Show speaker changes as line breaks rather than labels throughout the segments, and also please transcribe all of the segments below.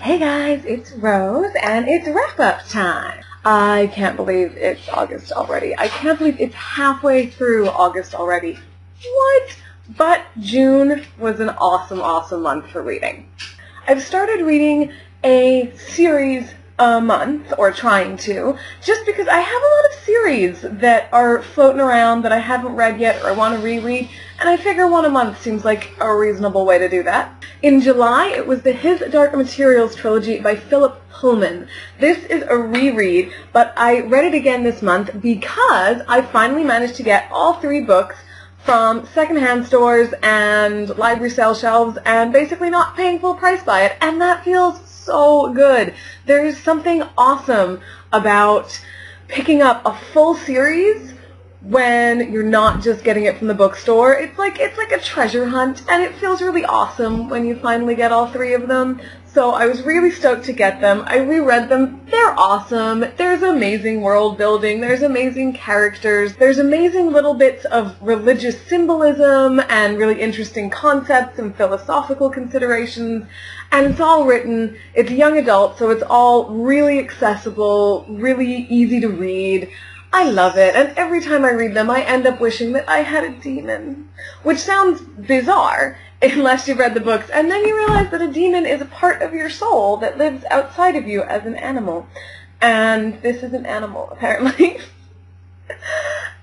Hey guys, it's Rose, and it's wrap-up time. I can't believe it's August already. I can't believe it's halfway through August already. What? But June was an awesome, awesome month for reading. I've started reading a series a month, or trying to, just because I have a lot of series that are floating around that I haven't read yet or I want to reread, and I figure one a month seems like a reasonable way to do that. In July, it was the His Dark Materials trilogy by Phillip Pullman. This is a reread, but I read it again this month because I finally managed to get all 3 books from secondhand stores and library sale shelves and basically not paying full price by it, and that feels so good. There's something awesome about picking up a full series when you're not just getting it from the bookstore. It's like a treasure hunt, and it feels really awesome when you finally get all 3 of them. So I was really stoked to get them. I reread them. They're awesome. There's amazing world building. There's amazing characters. There's amazing little bits of religious symbolism and really interesting concepts and philosophical considerations. And it's all written, it's young adult, so it's all really accessible, really easy to read. I love it, and every time I read them, I end up wishing that I had a demon. Which sounds bizarre, unless you've read the books, and then you realize that a demon is a part of your soul that lives outside of you as an animal. And this is an animal, apparently.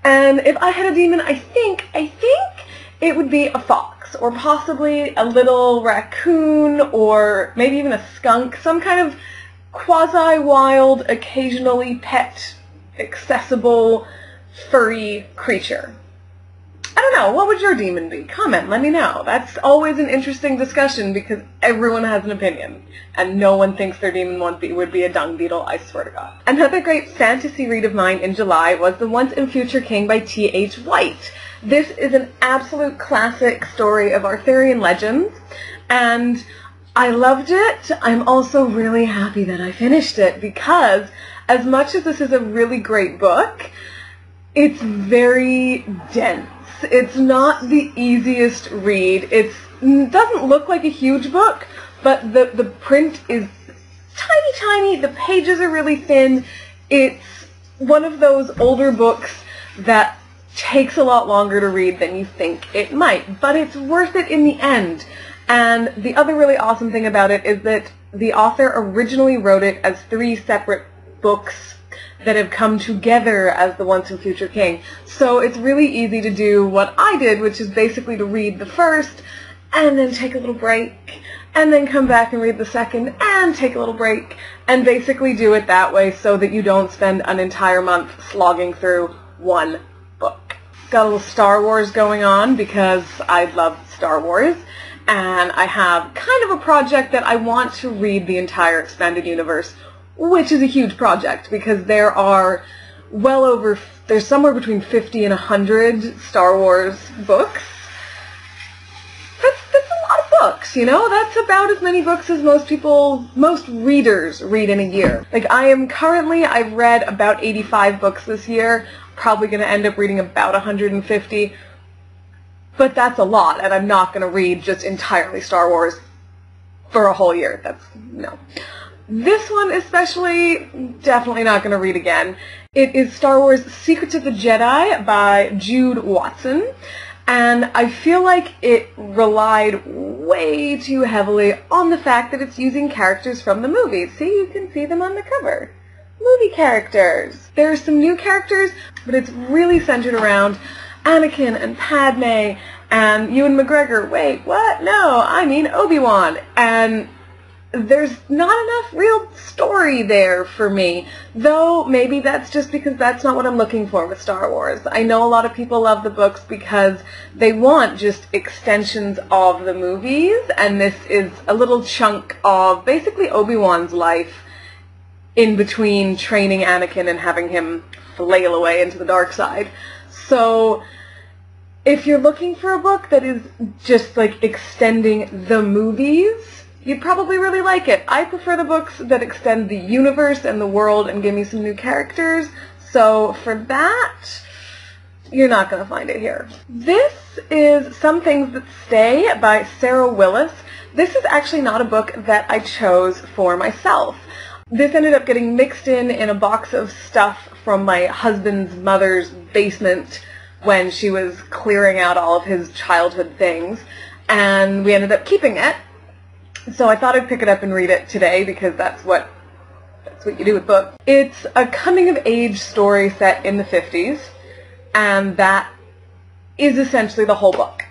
And if I had a demon, I think it would be a fox, or possibly a little raccoon, or maybe even a skunk, some kind of quasi-wild, occasionally pet, accessible, furry creature. I don't know, what would your demon be? Comment, let me know. That's always an interesting discussion because everyone has an opinion, and no one thinks their demon would be a dung beetle, I swear to God. Another great fantasy read of mine in July was The Once and Future King by T.H. White. This is an absolute classic story of Arthurian legends, and I loved it. I'm also really happy that I finished it because as much as this is a really great book, it's very dense. It's not the easiest read. It doesn't look like a huge book, but the print is tiny, tiny. The pages are really thin. It's one of those older books that takes a lot longer to read than you think it might, but it's worth it in the end. And the other really awesome thing about it is that the author originally wrote it as 3 separate books that have come together as The Once and Future King. So it's really easy to do what I did, which is basically to read the first and then take a little break and then come back and read the second and take a little break and basically do it that way so that you don't spend an entire month slogging through one book. Got a little Star Wars going on because I love Star Wars, and I have kind of a project that I want to read the entire expanded universe, which is a huge project because there's somewhere between 50 and 100 Star Wars books. That's a lot of books, you know? That's about as many books as most readers read in a year. Like, I've read about 85 books this year, probably going to end up reading about 150, but that's a lot, and I'm not going to read just entirely Star Wars for a whole year. No. This one especially, definitely not going to read again. It is Star Wars Secrets of the Jedi by Jude Watson, and I feel like it relied way too heavily on the fact that it's using characters from the movies. See, you can see them on the cover. Movie characters. There are some new characters, but it's really centered around Anakin and Padme and Ewan McGregor. Wait, what? No, I mean Obi-Wan. And there's not enough real story there for me, though maybe that's just because that's not what I'm looking for with Star Wars. I know a lot of people love the books because they want just extensions of the movies, and this is a little chunk of basically Obi-Wan's life in between training Anakin and having him flail away into the dark side. So if you're looking for a book that is just like extending the movies, you'd probably really like it. I prefer the books that extend the universe and the world and give me some new characters. So for that, you're not going to find it here. This is Some Things That Stay by Sarah Willis. This is actually not a book that I chose for myself. This ended up getting mixed in a box of stuff from my husband's mother's basement when she was clearing out all of his childhood things, and we ended up keeping it. So I thought I'd pick it up and read it today because that's what you do with books. It's a coming-of-age story set in the 50s, and that is essentially the whole book.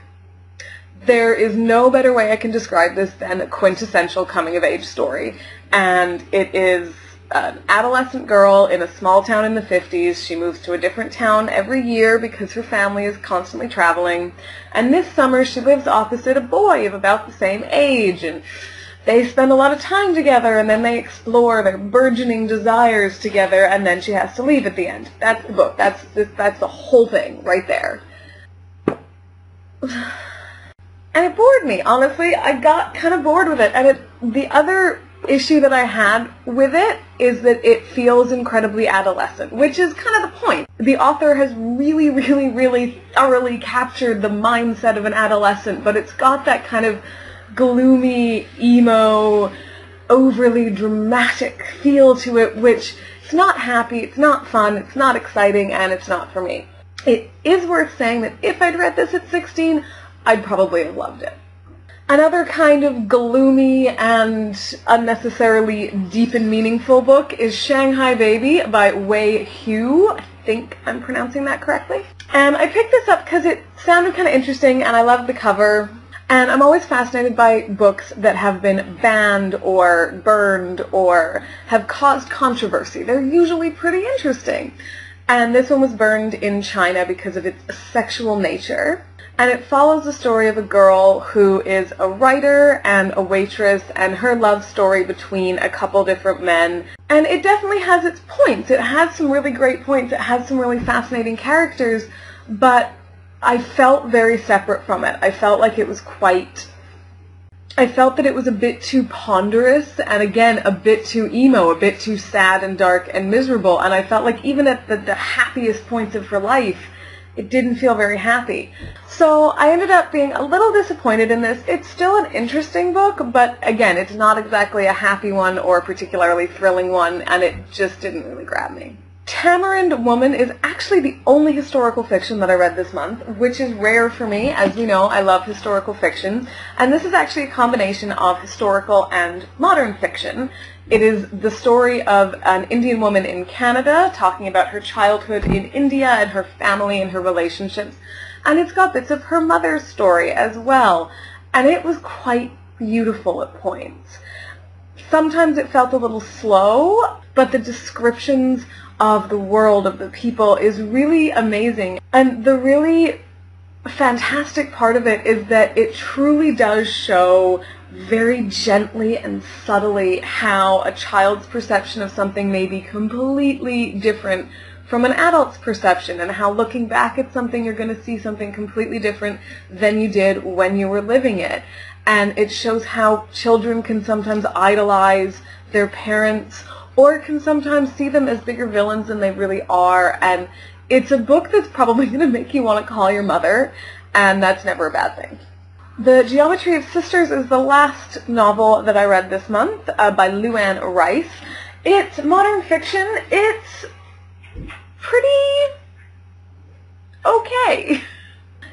There is no better way I can describe this than a quintessential coming-of-age story, and it is an adolescent girl in a small town in the 50s. She moves to a different town every year because her family is constantly traveling, and this summer she lives opposite a boy of about the same age, and they spend a lot of time together, and then they explore their burgeoning desires together, and then she has to leave at the end. That's the book. That's the whole thing right there. And it bored me, honestly. I got kind of bored with it. And the other issue that I had with it is that it feels incredibly adolescent, which is kind of the point. The author has really, really, really thoroughly captured the mindset of an adolescent, but it's got that kind of gloomy, emo, overly dramatic feel to it, which it's not happy, it's not fun, it's not exciting, and it's not for me. It is worth saying that if I'd read this at 16, I'd probably have loved it. Another kind of gloomy and unnecessarily deep and meaningful book is Shanghai Baby by Wei Hui. I think I'm pronouncing that correctly. And I picked this up because it sounded kind of interesting and I loved the cover. And I'm always fascinated by books that have been banned or burned or have caused controversy. They're usually pretty interesting. And this one was burned in China because of its sexual nature. And it follows the story of a girl who is a writer and a waitress and her love story between a couple different men. And it definitely has its points. It has some really great points. It has some really fascinating characters, but I felt very separate from it. I felt like it was I felt that it was a bit too ponderous and, again, a bit too emo, a bit too sad and dark and miserable. And I felt like even at the happiest points of her life, it didn't feel very happy. So I ended up being a little disappointed in this. It's still an interesting book, but again, it's not exactly a happy one or a particularly thrilling one, and it just didn't really grab me. Tamarind Woman is actually the only historical fiction that I read this month, which is rare for me. As you know, I love historical fiction, and this is actually a combination of historical and modern fiction. It is the story of an Indian woman in Canada talking about her childhood in India and her family and her relationships, and it's got bits of her mother's story as well, and it was quite beautiful at points. Sometimes it felt a little slow, but the descriptions of the world, of the people, is really amazing. And the really fantastic part of it is that it truly does show very gently and subtly how a child's perception of something may be completely different from an adult's perception, and how looking back at something you're going to see something completely different than you did when you were living it. And it shows how children can sometimes idolize their parents or can sometimes see them as bigger villains than they really are. And it's a book that's probably going to make you want to call your mother, and that's never a bad thing. The Geometry of Sisters is the last novel that I read this month by Luanne Rice. It's modern fiction. It's pretty okay.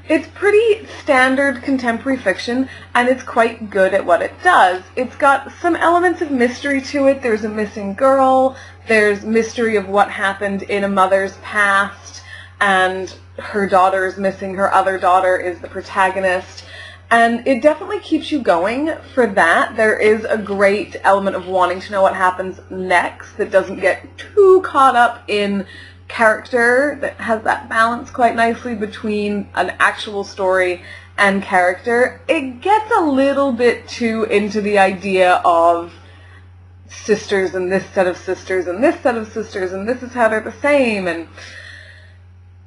It's pretty standard contemporary fiction, and it's quite good at what it does. It's got some elements of mystery to it. There's a missing girl. There's mystery of what happened in a mother's past, and her daughter is missing. Her other daughter is the protagonist. And it definitely keeps you going for that. There is a great element of wanting to know what happens next that doesn't get too caught up in character, that has that balance quite nicely between an actual story and character. It gets a little bit too into the idea of sisters and this set of sisters and this set of sisters and this is how they're the same, and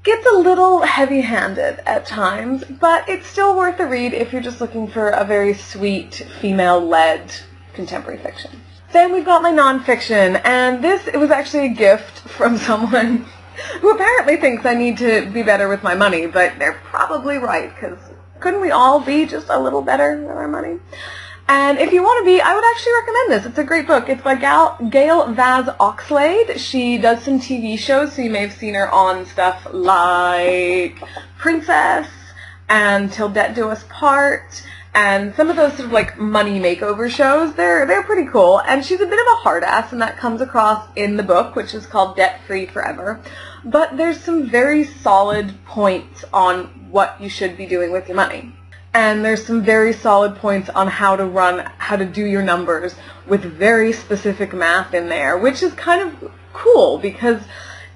gets a little heavy-handed at times, but it's still worth a read if you're just looking for a very sweet, female-led contemporary fiction. Then we've got my nonfiction, and it was actually a gift from someone who apparently thinks I need to be better with my money, but they're probably right, because couldn't we all be just a little better with our money? And if you want to be, I would actually recommend this. It's a great book. It's by Gail Vaz Oxlade. She does some TV shows, so you may have seen her on stuff like Princess and Till Death Do Us Part, and some of those sort of like money makeover shows. They're pretty cool. And she's a bit of a hard ass, and that comes across in the book, which is called Debt Free Forever. But there's some very solid points on what you should be doing with your money. And there's some very solid points on how to do your numbers with very specific math in there, which is kind of cool because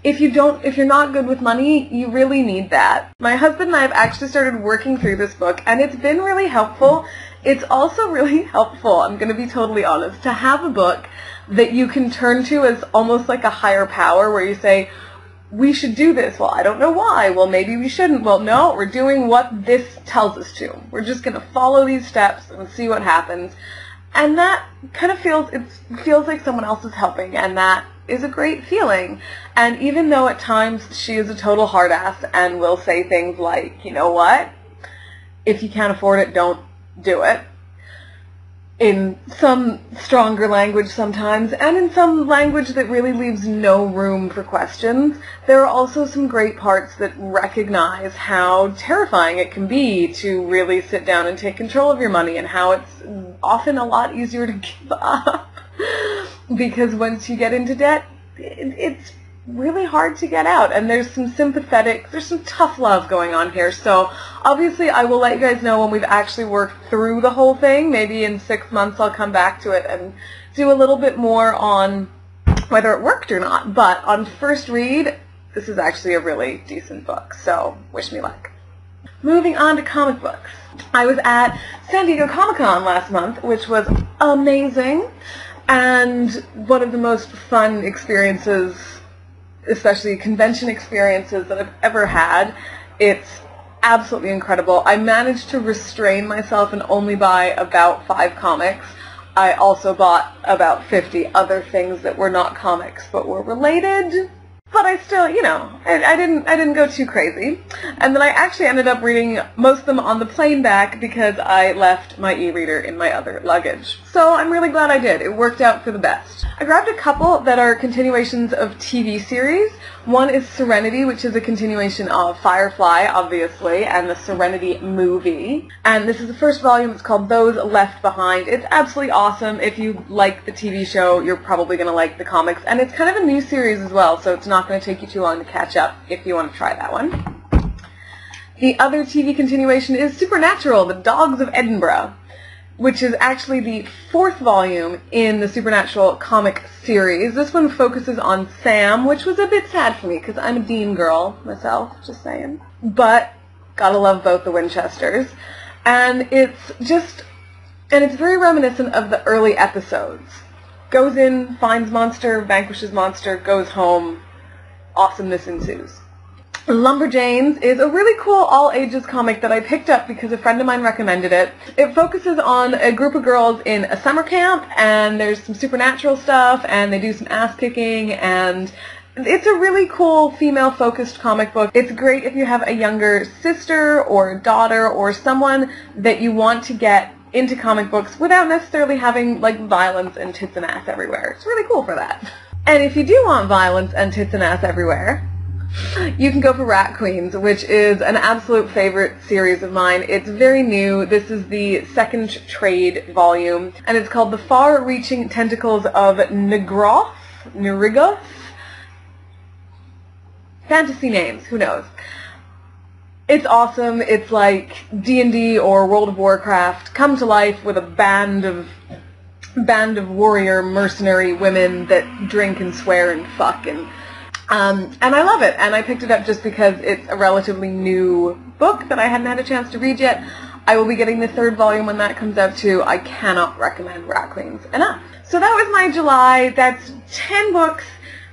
if you're not good with money, you really need that. My husband and I have actually started working through this book, and it's been really helpful. It's also really helpful, I'm going to be totally honest, to have a book that you can turn to as almost like a higher power where you say, we should do this. Well, I don't know why. Well, maybe we shouldn't. Well, no, we're doing what this tells us to. We're just going to follow these steps and see what happens. And that kind of feels like someone else is helping, and that is a great feeling. And even though at times she is a total hard ass and will say things like, you know what, if you can't afford it, don't do it, in some stronger language sometimes, and in some language that really leaves no room for questions, there are also some great parts that recognize how terrifying it can be to really sit down and take control of your money, and how it's often a lot easier to give up. Because once you get into debt, it's really hard to get out, and there's some tough love going on here. So obviously I will let you guys know when we've actually worked through the whole thing. Maybe in 6 months I'll come back to it and do a little bit more on whether it worked or not. But on first read, this is actually a really decent book, so wish me luck. Moving on to comic books. I was at San Diego Comic-Con last month, which was amazing, and one of the most fun experiences, especially convention experiences, that I've ever had. It's absolutely incredible. I managed to restrain myself and only buy about 5 comics. I also bought about 50 other things that were not comics but were related. But I still, I didn't go too crazy. And then I actually ended up reading most of them on the plane back because I left my e-reader in my other luggage. So I'm really glad I did. It worked out for the best. I grabbed a couple that are continuations of TV series. One is Serenity, which is a continuation of Firefly, obviously, and the Serenity movie. And this is the first volume. It's called Those Left Behind. It's absolutely awesome. If you like the TV show, you're probably going to like the comics. And it's kind of a new series as well, so it's not going to take you too long to catch up if you want to try that one. The other TV continuation is Supernatural, The Dogs of Edinburgh, which is actually the 4th volume in the Supernatural comic series. This one focuses on Sam, which was a bit sad for me because I'm a Dean girl myself, just saying. But gotta love both the Winchesters. And it's very reminiscent of the early episodes. Goes in, finds monster, vanquishes monster, goes home, awesomeness ensues. Lumberjanes is a really cool all-ages comic that I picked up because a friend of mine recommended it. It focuses on a group of girls in a summer camp, and there's some supernatural stuff, and they do some ass-kicking, and it's a really cool female-focused comic book. It's great if you have a younger sister or daughter or someone that you want to get into comic books without necessarily having, like, violence and tits and ass everywhere. It's really cool for that. And if you do want violence and tits and ass everywhere, you can go for Rat Queens, which is an absolute favorite series of mine. It's very new. This is the 2nd trade volume, and it's called The Far-Reaching Tentacles of Nerigoth. Fantasy names, who knows? It's awesome. It's like D&D or World of Warcraft come to life with a band of warrior mercenary women that drink and swear and fuck, and I love it, and I picked it up just because it's a relatively new book that I hadn't had a chance to read yet. I will be getting the 3rd volume when that comes out too. I cannot recommend Rat Queens enough. So that was my July. That's 10 books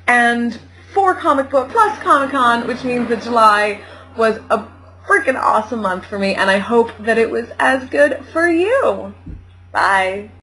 and 4 comic books plus Comic-Con, which means that July was a freaking awesome month for me, and I hope that it was as good for you. Bye.